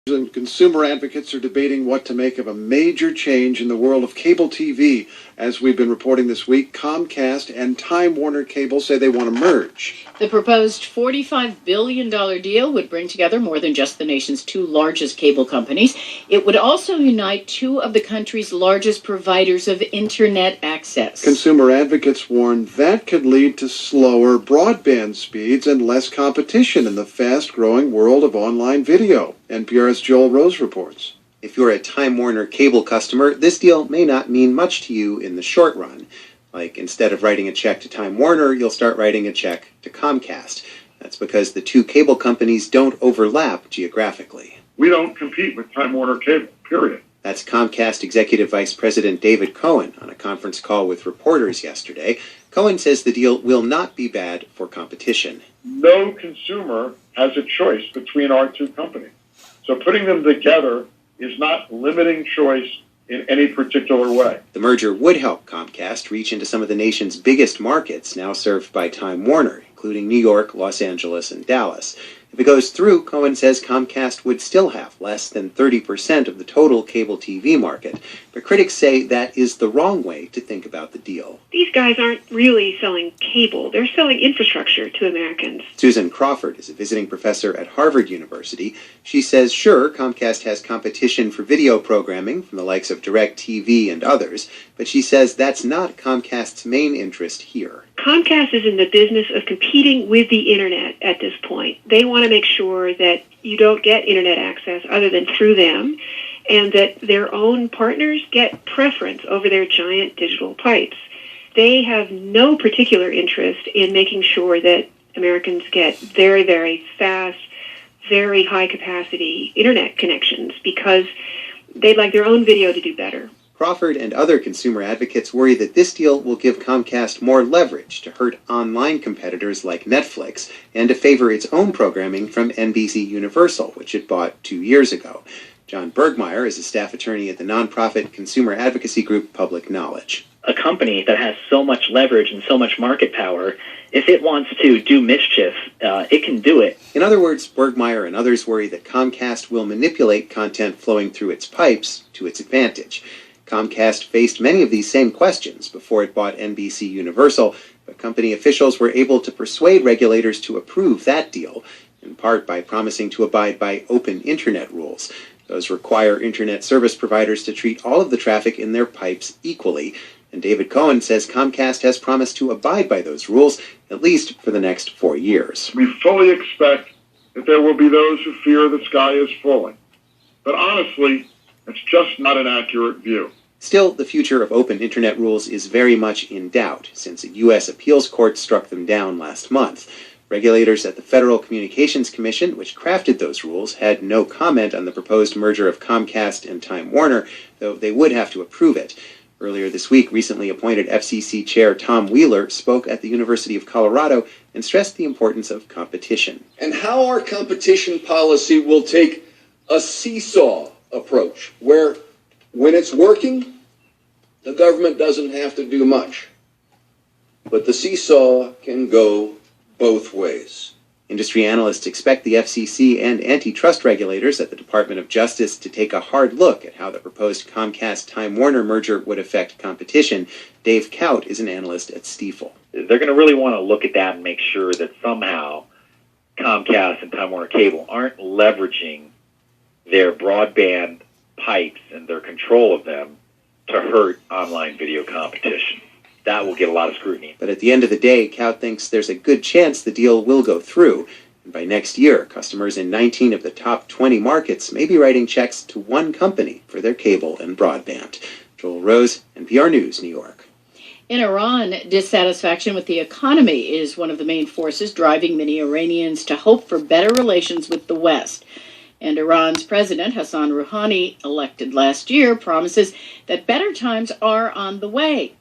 And consumer advocates are debating what to make of a major change in the world of cable TV. As we've been reporting this week, COMCAST and Time Werner Cable say they want to merge. The proposed $45 billion deal would bring together more than just the nation's two largest cable companies. It would also unite two of the country's largest providers of Internet access. Consumer advocates warn that could lead to slower broadband speeds and less competition in the fast-growing world of online video. NPR's Joel Rose reports. If you're a Time Werner Cable customer, this deal may not mean much to you in the short run. Like, instead of writing a check to Time Werner, you'll start writing a check to Comcast. That's because the two cable companies don't overlap geographically. We don't compete with Time Werner Cable, period. That's Comcast Executive Vice President David Cohen on a conference call with reporters yesterday. Cohen says the deal will not be bad for competition. No consumer has a choice between our two companies. So putting them together is not limiting choice in any particular way. The merger would help Comcast reach into some of the nation's biggest markets now served by Time Werner, including New York, Los Angeles, and Dallas. If it goes through, Cohen says Comcast would still have less than 30% of the total cable TV market. But critics say that is the wrong way to think about the deal. These guys aren't really selling cable. They're selling infrastructure to Americans. Susan Crawford is a visiting professor at Harvard University. She says, sure, Comcast has competition for video programming from the likes of DirecTV and others, but she says that's not Comcast's main interest here. Comcast is in the business of competing with the Internet at this point. They want to make sure that you don't get Internet access other than through them, and that their own partners get preference over their giant digital pipes. They have no particular interest in making sure that Americans get very, very fast, very high-capacity Internet connections because they'd like their own video to do better. Crawford and other consumer advocates worry that this deal will give Comcast more leverage to hurt online competitors like Netflix and to favor its own programming from NBC Universal, which it bought 2 years ago. John Bergmeyer is a staff attorney at the nonprofit consumer advocacy group Public Knowledge. A company that has so much leverage and so much market power, if it wants to do mischief, it can do it. In other words, Bergmeyer and others worry that Comcast will manipulate content flowing through its pipes to its advantage. Comcast faced many of these same questions before it bought NBC Universal, but company officials were able to persuade regulators to approve that deal, in part by promising to abide by open Internet rules. Those require Internet service providers to treat all of the traffic in their pipes equally, and David Cohen says Comcast has promised to abide by those rules, at least for the next 4 years. We fully expect that there will be those who fear the sky is falling. But honestly, it's just not an accurate view. Still, the future of open Internet rules is very much in doubt, since a U.S. appeals court struck them down last month. Regulators at the Federal Communications Commission, which crafted those rules, had no comment on the proposed merger of Comcast and Time Werner, though they would have to approve it. Earlier this week, recently appointed FCC Chair Tom Wheeler spoke at the University of Colorado and stressed the importance of competition. And how our competition policy will take a seesaw approach, where when it's working, the government doesn't have to do much. But the seesaw can go both ways. Industry analysts expect the FCC and antitrust regulators at the Department of Justice to take a hard look at how the proposed Comcast-Time Werner merger would affect competition. Dave Kaut is an analyst at Stifel. They're going to really want to look at that and make sure that somehow Comcast and Time Werner Cable aren't leveraging their broadband pipes and their control of them to hurt online video competition. That will get a lot of scrutiny. But at the end of the day, Kaut thinks there's a good chance the deal will go through. And by next year, customers in 19 of the top 20 markets may be writing checks to one company for their cable and broadband. Joel Rose, NPR News, New York. In Iran, dissatisfaction with the economy is one of the main forces driving many Iranians to hope for better relations with the West. And Iran's President Hassan Rouhani, elected last year, promises that better times are on the way.